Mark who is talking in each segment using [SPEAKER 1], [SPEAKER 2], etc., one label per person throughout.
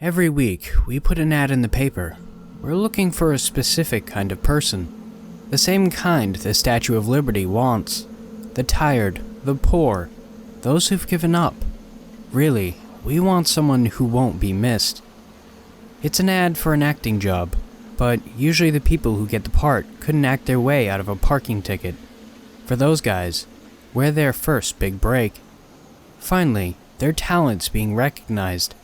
[SPEAKER 1] Every week, we put an ad in the paper. We're looking for a specific kind of person. The same kind the Statue of Liberty wants. The tired, the poor, those who've given up. Really, we want someone who won't be missed. It's an ad for an acting job, but usually the people who get the part couldn't act their way out of a parking ticket. For those guys, we're their first big break. Finally, their talent's being recognized,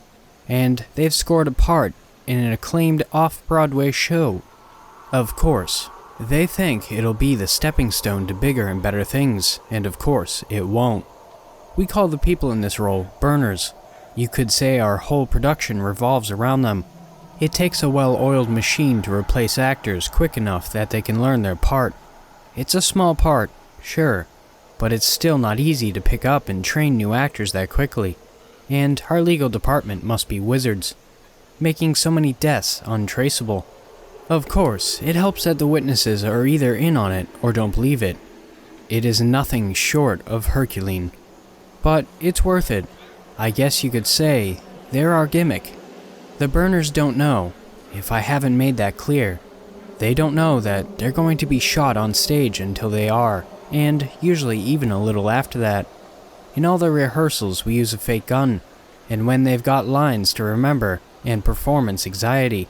[SPEAKER 1] and they've scored a part in an acclaimed off-Broadway show. Of course, they think it'll be the stepping stone to bigger and better things, and of course, it won't. We call the people in this role burners. You could say our whole production revolves around them. It takes a well-oiled machine to replace actors quick enough that they can learn their part. It's a small part, sure, but it's still not easy to pick up and train new actors that quickly. And our legal department must be wizards, making so many deaths untraceable. Of course, it helps that the witnesses are either in on it or don't believe it. It is nothing short of Herculean. But it's worth it. I guess you could say they're our gimmick. The burners don't know, if I haven't made that clear. They don't know that they're going to be shot on stage until they are, and usually even a little after that. In all the rehearsals we use a fake gun, and when they've got lines to remember and performance anxiety,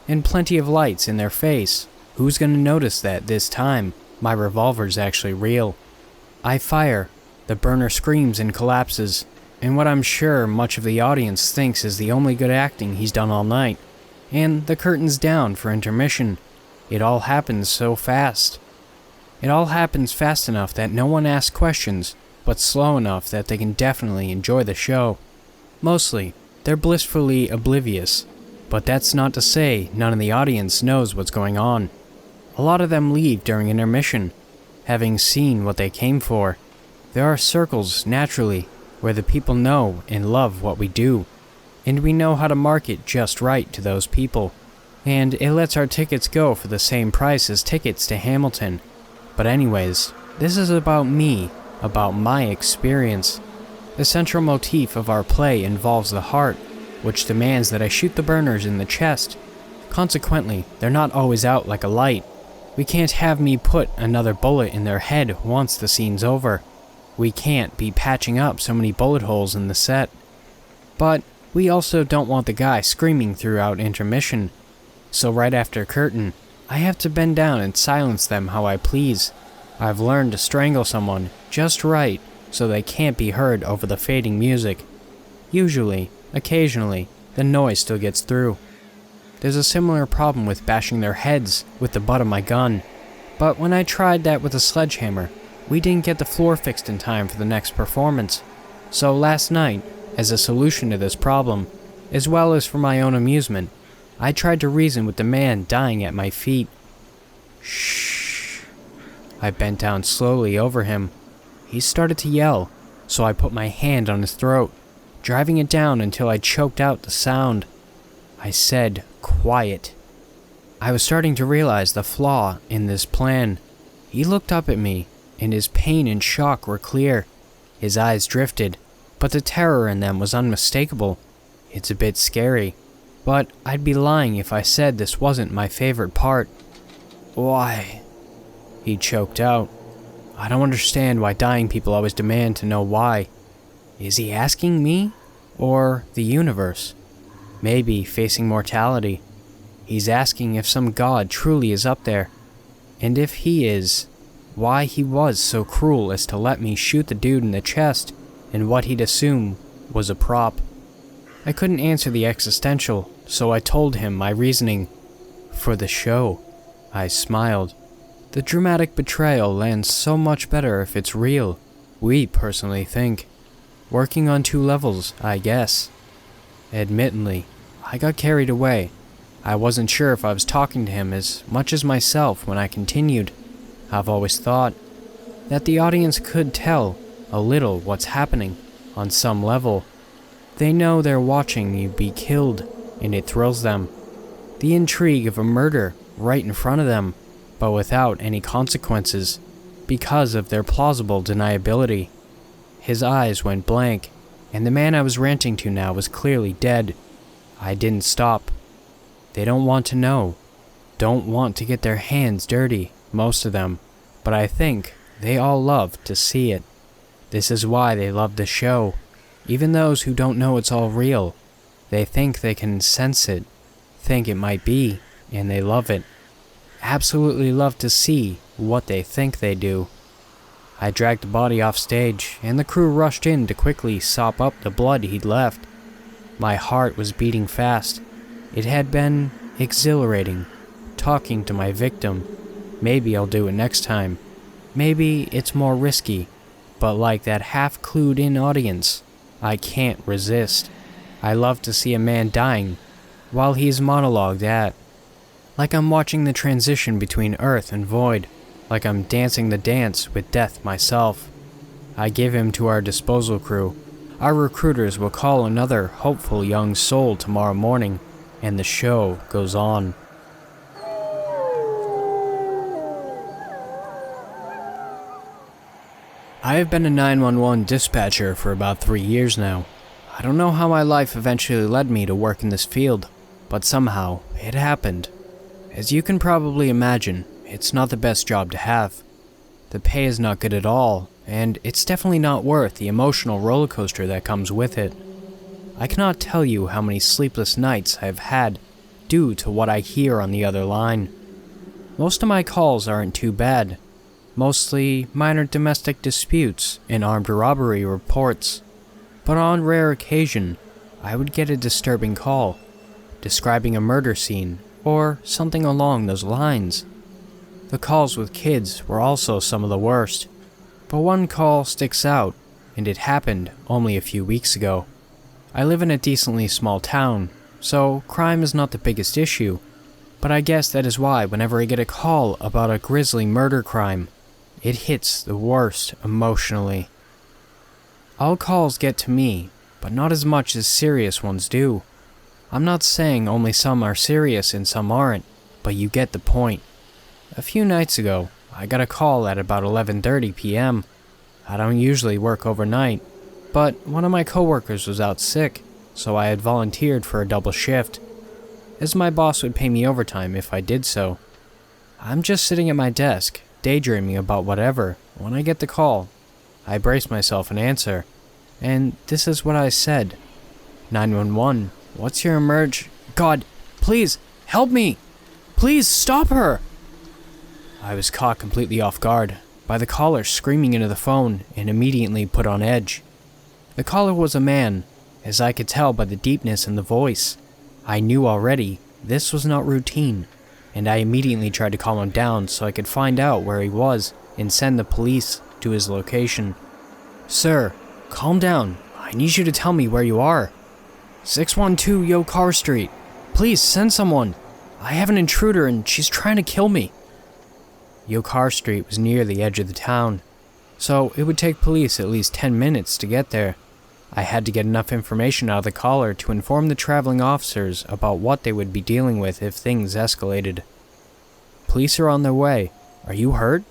[SPEAKER 1] and plenty of lights in their face, who's gonna notice that this time my revolver's actually real? I fire, the burner screams and collapses, and what I'm sure much of the audience thinks is the only good acting he's done all night, and the curtain's down for intermission. It all happens so fast. It all happens fast enough that no one asks questions, but slow enough that they can definitely enjoy the show. Mostly, they're blissfully oblivious, but that's not to say none of the audience knows what's going on. A lot of them leave during intermission, having seen what they came for. There are circles, naturally, where the people know and love what we do, and we know how to market just right to those people, and it lets our tickets go for the same price as tickets to Hamilton. But anyways, this is about me, about my experience. The central motif of our play involves the heart, which demands that I shoot the burners in the chest. Consequently, they're not always out like a light. We can't have me put another bullet in their head once the scene's over. We can't be patching up so many bullet holes in the set. But we also don't want the guy screaming throughout intermission. So right after curtain, I have to bend down and silence them how I please. I've learned to strangle someone just right so they can't be heard over the fading music. Usually, occasionally, the noise still gets through. There's a similar problem with bashing their heads with the butt of my gun, but when I tried that with a sledgehammer, we didn't get the floor fixed in time for the next performance. So last night, as a solution to this problem, as well as for my own amusement, I tried to reason with the man dying at my feet. Shh. I bent down slowly over him. He started to yell, so I put my hand on his throat, driving it down until I choked out the sound. I said, "Quiet." I was starting to realize the flaw in this plan. He looked up at me, and his pain and shock were clear. His eyes drifted, but the terror in them was unmistakable. It's a bit scary, but I'd be lying if I said this wasn't my favorite part. "Why?" he choked out. "I don't understand why dying people always demand to know why." Is he asking me? Or the universe? Maybe facing mortality. He's asking if some god truly is up there. And if he is, why he was so cruel as to let me shoot the dude in the chest in what he'd assume was a prop. I couldn't answer the existential, so I told him my reasoning. For the show. I smiled. The dramatic betrayal lands so much better if it's real, we personally think. Working on two levels, I guess. Admittedly, I got carried away. I wasn't sure if I was talking to him as much as myself when I continued. I've always thought that the audience could tell a little what's happening on some level. They know they're watching you be killed, and it thrills them. The intrigue of a murder right in front of them, but without any consequences, because of their plausible deniability. His eyes went blank, and the man I was ranting to now was clearly dead. I didn't stop. They don't want to know. Don't want to get their hands dirty, most of them. But I think they all love to see it. This is why they love the show. Even those who don't know it's all real. They think they can sense it, think it might be, and they love it. Absolutely love to see what they think they do. I dragged the body off stage, and the crew rushed in to quickly sop up the blood he'd left. My heart was beating fast. It had been exhilarating, talking to my victim. Maybe I'll do it next time. Maybe it's more risky, but like that half-clued-in audience, I can't resist. I love to see a man dying while he's monologued at. Like I'm watching the transition between earth and void. Like I'm dancing the dance with death myself. I give him to our disposal crew. Our recruiters will call another hopeful young soul tomorrow morning, and the show goes on. I have been a 911 dispatcher for about 3 years now. I don't know how my life eventually led me to work in this field, but somehow it happened. As you can probably imagine, it's not the best job to have. The pay is not good at all, and it's definitely not worth the emotional roller coaster that comes with it. I cannot tell you how many sleepless nights I have had due to what I hear on the other line. Most of my calls aren't too bad. Mostly minor domestic disputes and armed robbery reports. But on rare occasion, I would get a disturbing call, describing a murder scene, or something along those lines. The calls with kids were also some of the worst, but one call sticks out, and it happened only a few weeks ago. I live in a decently small town, so crime is not the biggest issue, but I guess that is why whenever I get a call about a grisly murder crime, it hits the worst emotionally. All calls get to me, but not as much as serious ones do. I'm not saying only some are serious and some aren't, but you get the point. A few nights ago, I got a call at about 11:30 p.m. I don't usually work overnight, but one of my coworkers was out sick, so I had volunteered for a double shift, as my boss would pay me overtime if I did so. I'm just sitting at my desk, daydreaming about whatever, when I get the call. I brace myself and answer, and this is what I said. 911, what's your God, please, help me! Please stop her! I was caught completely off guard by the caller screaming into the phone and immediately put on edge. The caller was a man, as I could tell by the deepness in the voice. I knew already this was not routine, and I immediately tried to calm him down so I could find out where he was and send the police to his location. Sir, calm down. I need you to tell me where you are. 612 Yokar Street. Please send someone. I have an intruder and she's trying to kill me. Yokar Street was near the edge of the town, so it would take police at least 10 minutes to get there. I had to get enough information out of the caller to inform the traveling officers about what they would be dealing with if things escalated. Police are on their way. Are you hurt?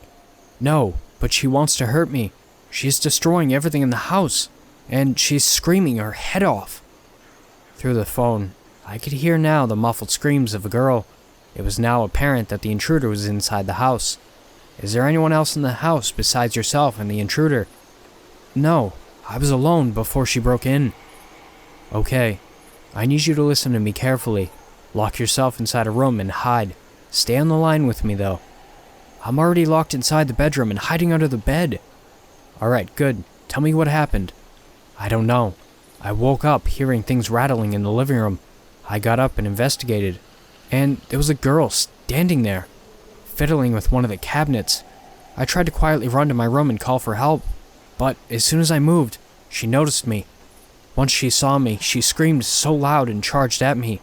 [SPEAKER 1] No, but she wants to hurt me. She's destroying everything in the house, and she's screaming her head off. Through the phone, I could hear now the muffled screams of a girl. It was now apparent that the intruder was inside the house. Is there anyone else in the house besides yourself and the intruder? No, I was alone before she broke in. Okay, I need you to listen to me carefully. Lock yourself inside a room and hide. Stay on the line with me though. I'm already locked inside the bedroom and hiding under the bed. Alright, good. Tell me what happened. I don't know. I woke up hearing things rattling in the living room. I got up and investigated, and there was a girl standing there, fiddling with one of the cabinets. I tried to quietly run to my room and call for help, but as soon as I moved, she noticed me. Once she saw me, she screamed so loud and charged at me.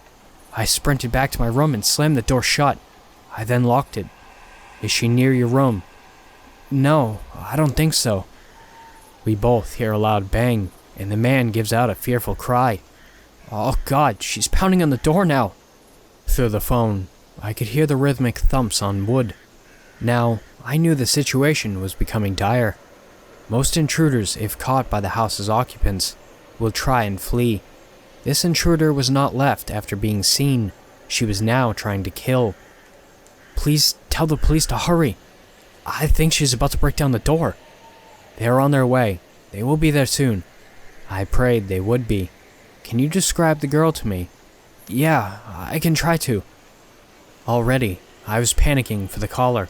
[SPEAKER 1] I sprinted back to my room and slammed the door shut. I then locked it. Is she near your room? No, I don't think so. We both hear a loud bang, and the man gives out a fearful cry. Oh God, she's pounding on the door now. Through the phone, I could hear the rhythmic thumps on wood. Now, I knew the situation was becoming dire. Most intruders, if caught by the house's occupants, will try and flee. This intruder was not left after being seen. She was now trying to kill. Please tell the police to hurry. I think she's about to break down the door. They are on their way. They will be there soon. I prayed they would be. Can you describe the girl to me? Yeah, I can try to. Already, I was panicking for the caller.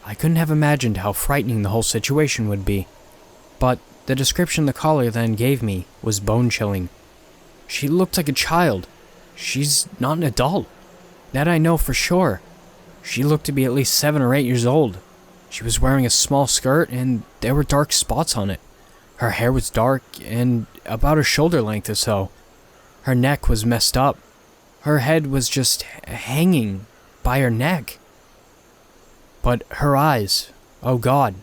[SPEAKER 1] I couldn't have imagined how frightening the whole situation would be. But the description the caller then gave me was bone-chilling. She looked like a child. She's not an adult. That I know for sure. She looked to be at least 7 or 8 years old. She was wearing a small skirt and there were dark spots on it. Her hair was dark and about her shoulder length or so. Her neck was messed up. Her head was just hanging by her neck. But her eyes, oh God.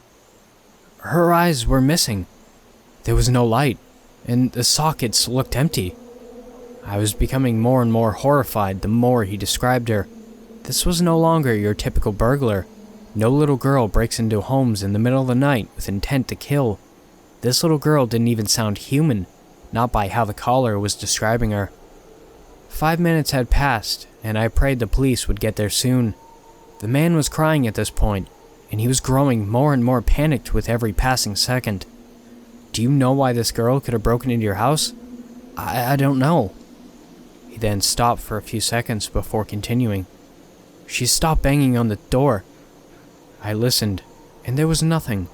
[SPEAKER 1] Her eyes were missing. There was no light, and the sockets looked empty. I was becoming more and more horrified the more he described her. This was no longer your typical burglar. No little girl breaks into homes in the middle of the night with intent to kill. This little girl didn't even sound human, not by how the caller was describing her. 5 minutes had passed, and I prayed the police would get there soon. The man was crying at this point, and he was growing more and more panicked with every passing second. Do you know why this girl could have broken into your house? I don't know. He then stopped for a few seconds before continuing. She stopped banging on the door. I listened, and there was nothing.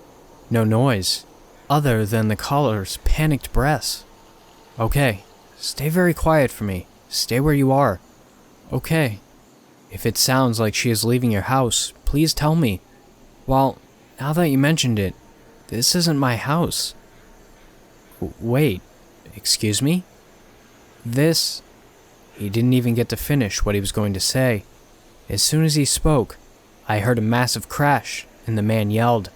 [SPEAKER 1] No noise, other than the caller's panicked breaths. Okay, stay very quiet for me. Stay where you are. Okay. If it sounds like she is leaving your house, please tell me. Well, now that you mentioned it, this isn't my house. Wait, excuse me? This... He didn't even get to finish what he was going to say. As soon as he spoke, I heard a massive crash, and the man yelled.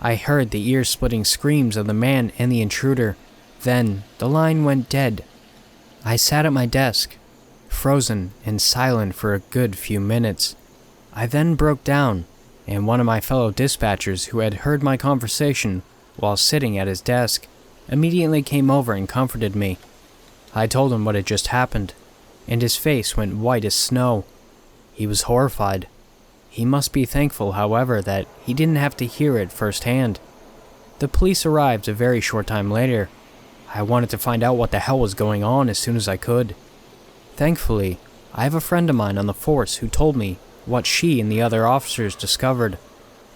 [SPEAKER 1] I heard the ear-splitting screams of the man and the intruder. Then, the line went dead. I sat at my desk, frozen and silent for a good few minutes. I then broke down, and one of my fellow dispatchers who had heard my conversation while sitting at his desk immediately came over and comforted me. I told him what had just happened, and his face went white as snow. He was horrified. He must be thankful, however, that he didn't have to hear it firsthand. The police arrived a very short time later. I wanted to find out what the hell was going on as soon as I could. Thankfully, I have a friend of mine on the force who told me what she and the other officers discovered.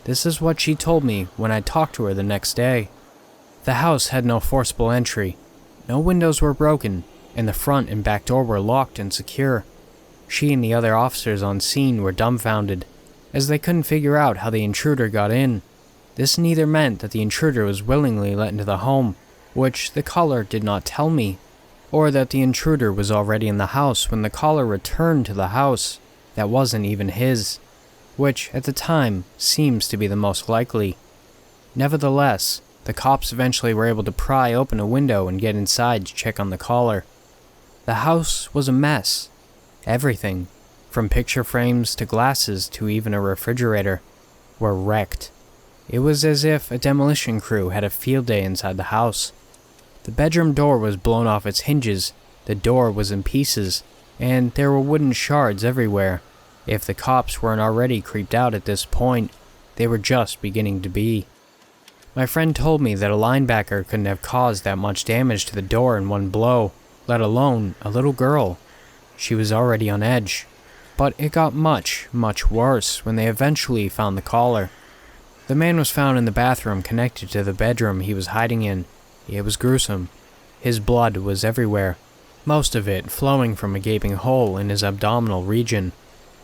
[SPEAKER 1] This is what she told me when I talked to her the next day. The house had no forcible entry. No windows were broken, and the front and back door were locked and secure. She and the other officers on scene were dumbfounded, as they couldn't figure out how the intruder got in. This neither meant that the intruder was willingly let into the home, which the caller did not tell me, or that the intruder was already in the house when the caller returned to the house that wasn't even his, which at the time seems to be the most likely. Nevertheless, the cops eventually were able to pry open a window and get inside to check on the caller. The house was a mess. Everything, from picture frames to glasses to even a refrigerator, were wrecked. It was as if a demolition crew had a field day inside the house. The bedroom door was blown off its hinges, the door was in pieces, and there were wooden shards everywhere. If the cops weren't already creeped out at this point, they were just beginning to be. My friend told me that a linebacker couldn't have caused that much damage to the door in one blow, let alone a little girl. She was already on edge. But it got much, much worse when they eventually found the caller. The man was found in the bathroom connected to the bedroom he was hiding in. It was gruesome. His blood was everywhere, most of it flowing from a gaping hole in his abdominal region.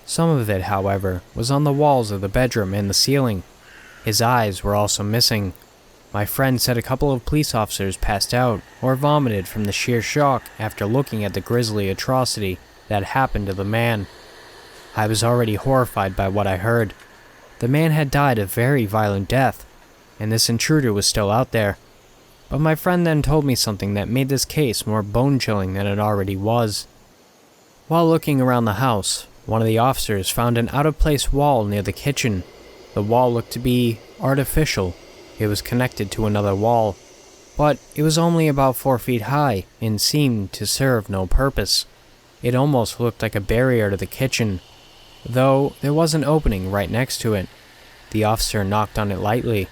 [SPEAKER 1] Some of it, however, was on the walls of the bedroom and the ceiling. His eyes were also missing. My friend said a couple of police officers passed out or vomited from the sheer shock after looking at the grisly atrocity that happened to the man. I was already horrified by what I heard. The man had died a very violent death, and this intruder was still out there. But my friend then told me something that made this case more bone-chilling than it already was. While looking around the house, one of the officers found an out-of-place wall near the kitchen. The wall looked to be artificial. It was connected to another wall. but it was only about 4 feet high and seemed to serve no purpose. It almost looked like a barrier to the kitchen, though there was an opening right next to it. The officer knocked on it lightly.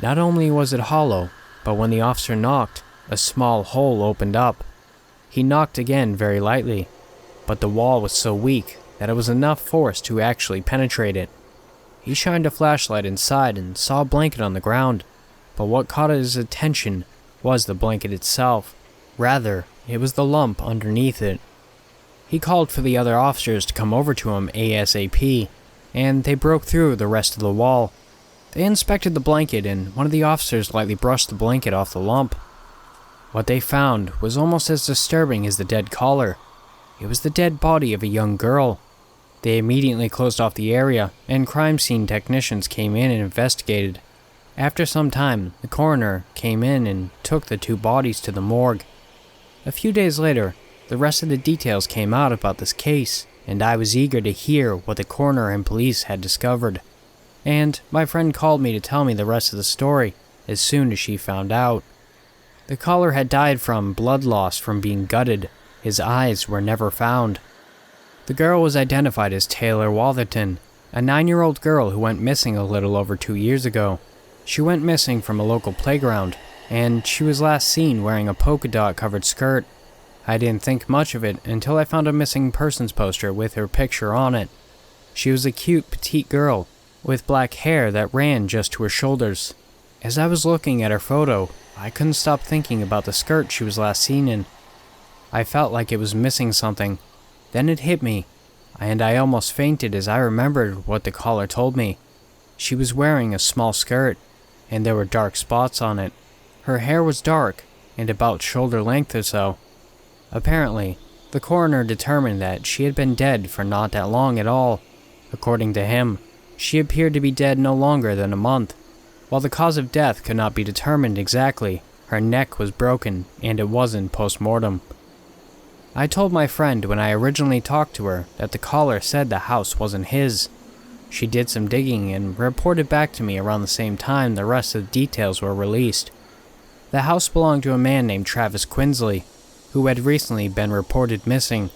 [SPEAKER 1] Not only was it hollow, but when the officer knocked, a small hole opened up. He knocked again very lightly, but the wall was so weak that it was enough force to actually penetrate it. He shined a flashlight inside and saw a blanket on the ground, but what caught his attention was the blanket itself. Rather, it was the lump underneath it. He called for the other officers to come over to him ASAP, and they broke through the rest of the wall. They inspected the blanket, and one of the officers lightly brushed the blanket off the lump. What they found was almost as disturbing as the dead caller. It was the dead body of a young girl. They immediately closed off the area, and crime scene technicians came in and investigated. After some time, the coroner came in and took the 2 bodies to the morgue. A few days later, the rest of the details came out about this case, and I was eager to hear what the coroner and police had discovered. And my friend called me to tell me the rest of the story as soon as she found out. The caller had died from blood loss from being gutted. His eyes were never found. The girl was identified as Taylor Watherton, a 9-year-old girl who went missing a little over 2 years ago. She went missing from a local playground, and she was last seen wearing a polka dot covered skirt. I didn't think much of it until I found a missing persons poster with her picture on it. She was a cute petite girl with black hair that ran just to her shoulders. As I was looking at her photo, I couldn't stop thinking about the skirt she was last seen in. I felt like it was missing something. Then it hit me, and I almost fainted as I remembered what the caller told me. She was wearing a small skirt, and there were dark spots on it. Her hair was dark, and about shoulder length or so. Apparently, the coroner determined that she had been dead for not that long at all. According to him, she appeared to be dead no longer than a month. While the cause of death could not be determined exactly, her neck was broken, and it wasn't post-mortem. I told my friend when I originally talked to her that the caller said the house wasn't his. She did some digging and reported back to me around the same time the rest of the details were released. The house belonged to a man named Travis Quinsley, who had recently been reported missing.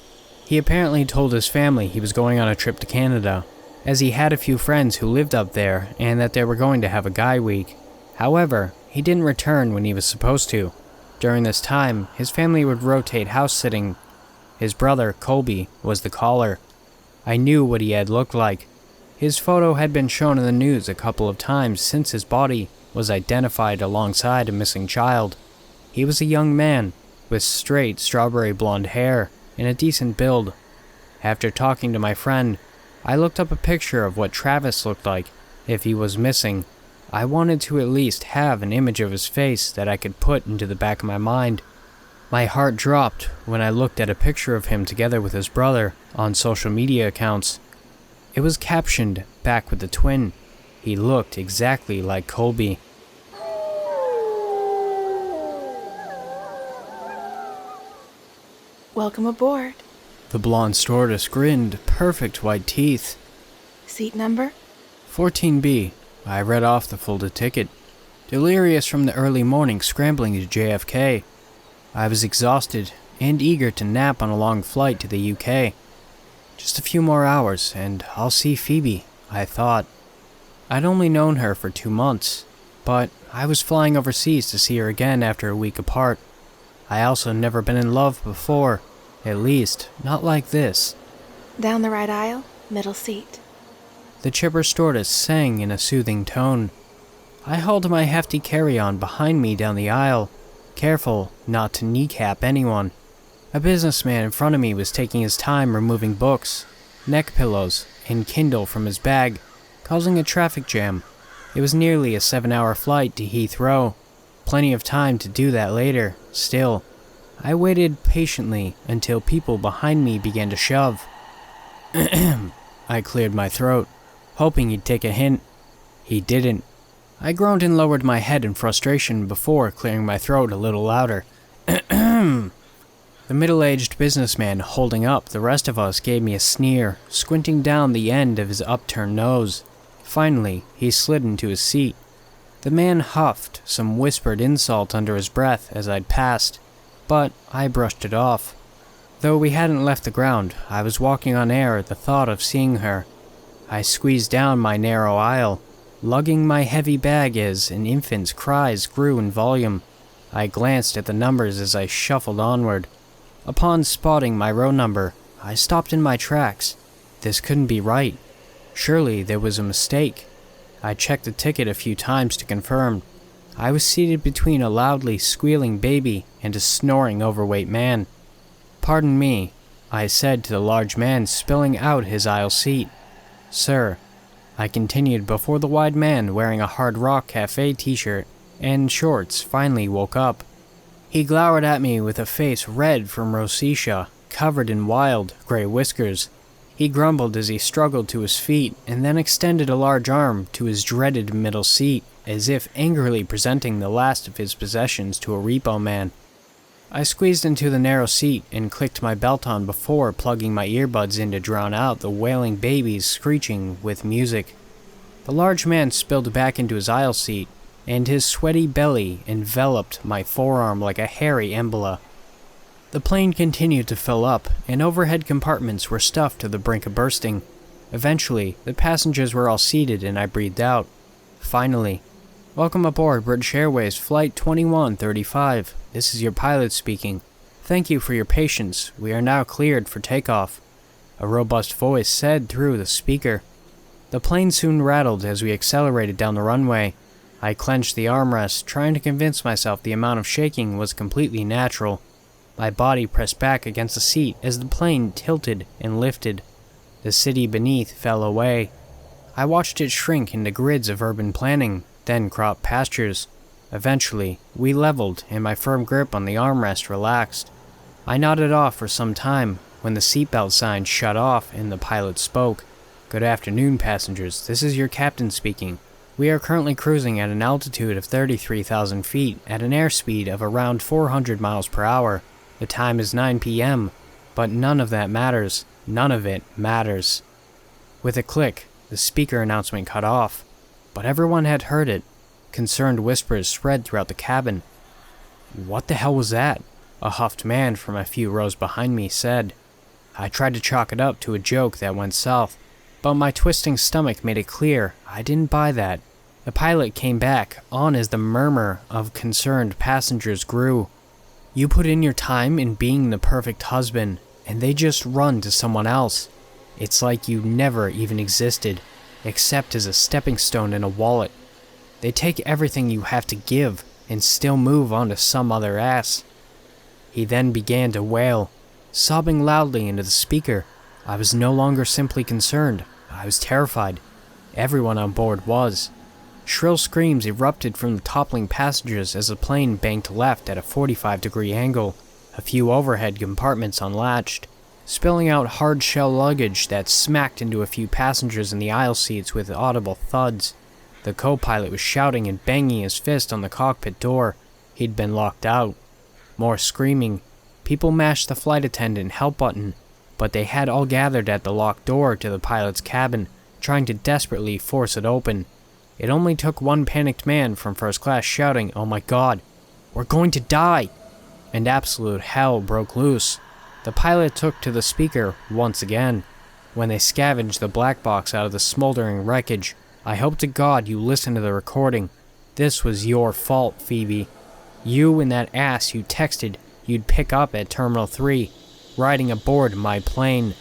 [SPEAKER 1] He apparently told his family he was going on a trip to Canada, as he had a few friends who lived up there and that they were going to have a guy week. However, he didn't return when he was supposed to. During this time, his family would rotate house sitting. His brother, Colby, was the caller. I knew what he had looked like. His photo had been shown in the news a couple of times since his body was identified alongside a missing child. He was a young man with straight strawberry blonde hair and a decent build. After talking to my friend, I looked up a picture of what Travis looked like if he was missing. I wanted to at least have an image of his face that I could put into the back of my mind. My heart dropped when I looked at a picture of him together with his brother on social media accounts. It was captioned back with the twin. He looked exactly like Colby.
[SPEAKER 2] Welcome aboard.
[SPEAKER 1] The blonde stewardess grinned, perfect white teeth.
[SPEAKER 2] Seat number?
[SPEAKER 1] 14B. I read off the folded ticket. Delirious from the early morning scrambling to JFK. I was exhausted and eager to nap on a long flight to the UK. Just a few more hours and I'll see Phoebe, I thought. I'd only known her for 2 months, but I was flying overseas to see her again after a week apart. I also never been in love before, at least not like this.
[SPEAKER 2] Down the right aisle, middle seat.
[SPEAKER 1] The chipper stewardess sang in a soothing tone. I hauled my hefty carry-on behind me down the aisle, careful not to kneecap anyone. A businessman in front of me was taking his time removing books, neck pillows, and Kindle from his bag, causing a traffic jam. It was nearly a 7-hour flight to Heathrow. Plenty of time to do that later. Still, I waited patiently until people behind me began to shove. I cleared my throat, hoping he'd take a hint. He didn't. I groaned and lowered my head in frustration before clearing my throat a little louder. The middle-aged businessman holding up the rest of us gave me a sneer, squinting down the end of his upturned nose. Finally, he slid into his seat. The man huffed some whispered insult under his breath as I'd passed, but I brushed it off. Though we hadn't left the ground, I was walking on air at the thought of seeing her. I squeezed down my narrow aisle, lugging my heavy bag as an infant's cries grew in volume. I glanced at the numbers as I shuffled onward. Upon spotting my row number, I stopped in my tracks. This couldn't be right. Surely there was a mistake. I checked the ticket a few times to confirm. I was seated between a loudly squealing baby and a snoring overweight man. "Pardon me," I said to the large man spilling out his aisle seat. "Sir," I continued before the wide man wearing a Hard Rock Cafe t-shirt and shorts finally woke up. He glowered at me with a face red from rosacea, covered in wild, gray whiskers. He grumbled as he struggled to his feet and then extended a large arm to his dreaded middle seat, as if angrily presenting the last of his possessions to a repo man. I squeezed into the narrow seat and clicked my belt on before plugging my earbuds in to drown out the wailing babies screeching with music. The large man spilled back into his aisle seat, and his sweaty belly enveloped my forearm like a hairy embla. The plane continued to fill up, and overhead compartments were stuffed to the brink of bursting. Eventually, the passengers were all seated and I breathed out. Finally, "Welcome aboard British Airways Flight 2135. This is your pilot speaking. Thank you for your patience. We are now cleared for takeoff," a robust voice said through the speaker. The plane soon rattled as we accelerated down the runway. I clenched the armrest, trying to convince myself the amount of shaking was completely natural. My body pressed back against the seat as the plane tilted and lifted. The city beneath fell away. I watched it shrink into grids of urban planning, then crop pastures. Eventually, we leveled and my firm grip on the armrest relaxed. I nodded off for some time when the seatbelt sign shut off and the pilot spoke. "Good afternoon, passengers. This is your captain speaking. We are currently cruising at an altitude of 33,000 feet at an airspeed of around 400 miles per hour. The time is 9 p.m., but none of that matters. None of it matters." With a click, the speaker announcement cut off, but everyone had heard it. Concerned whispers spread throughout the cabin. "What the hell was that?" a huffed man from a few rows behind me said. I tried to chalk it up to a joke that went south, but my twisting stomach made it clear I didn't buy that. The pilot came back on as the murmur of concerned passengers grew. "You put in your time in being the perfect husband, and they just run to someone else. It's like you never even existed, except as a stepping stone in a wallet. They take everything you have to give, and still move on to some other ass." He then began to wail, sobbing loudly into the speaker. I was no longer simply concerned. I was terrified. Everyone on board was. Shrill screams erupted from the toppling passengers as the plane banked left at a 45-degree angle. A few overhead compartments unlatched, spilling out hard-shell luggage that smacked into a few passengers in the aisle seats with audible thuds. The co-pilot was shouting and banging his fist on the cockpit door. He'd been locked out. More screaming. People mashed the flight attendant help button, but they had all gathered at the locked door to the pilot's cabin, trying to desperately force it open. It only took one panicked man from first class shouting, "Oh my God, we're going to die!" and absolute hell broke loose. The pilot took to the speaker once again. When they scavenged the black box out of the smoldering wreckage, "I hope to God you listened to the recording. This was your fault, Phoebe. You and that ass you texted you'd pick up at Terminal 3, riding aboard my plane."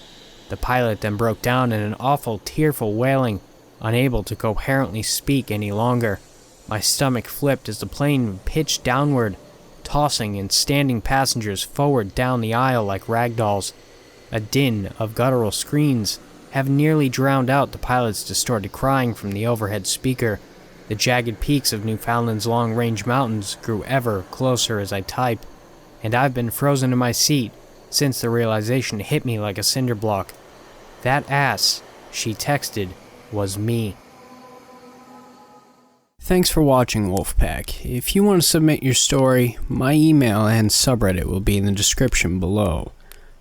[SPEAKER 1] The pilot then broke down in an awful, tearful wailing, unable to coherently speak any longer. My stomach flipped as the plane pitched downward, tossing and standing passengers forward down the aisle like ragdolls. A din of guttural screams have nearly drowned out the pilot's distorted crying from the overhead speaker. The jagged peaks of Newfoundland's long-range mountains grew ever closer as I typed, and I've been frozen in my seat since the realization hit me like a cinder block. That ass, she texted, was me. Thanks for watching, Wolfpack. If you want to submit your story, my email and subreddit will be in the description below.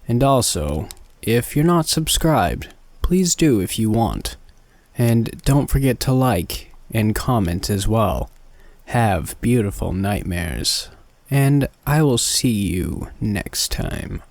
[SPEAKER 1] And also, if you're not subscribed, please do if you want. And don't forget to like and comment as well. Have beautiful nightmares, and I will see you next time.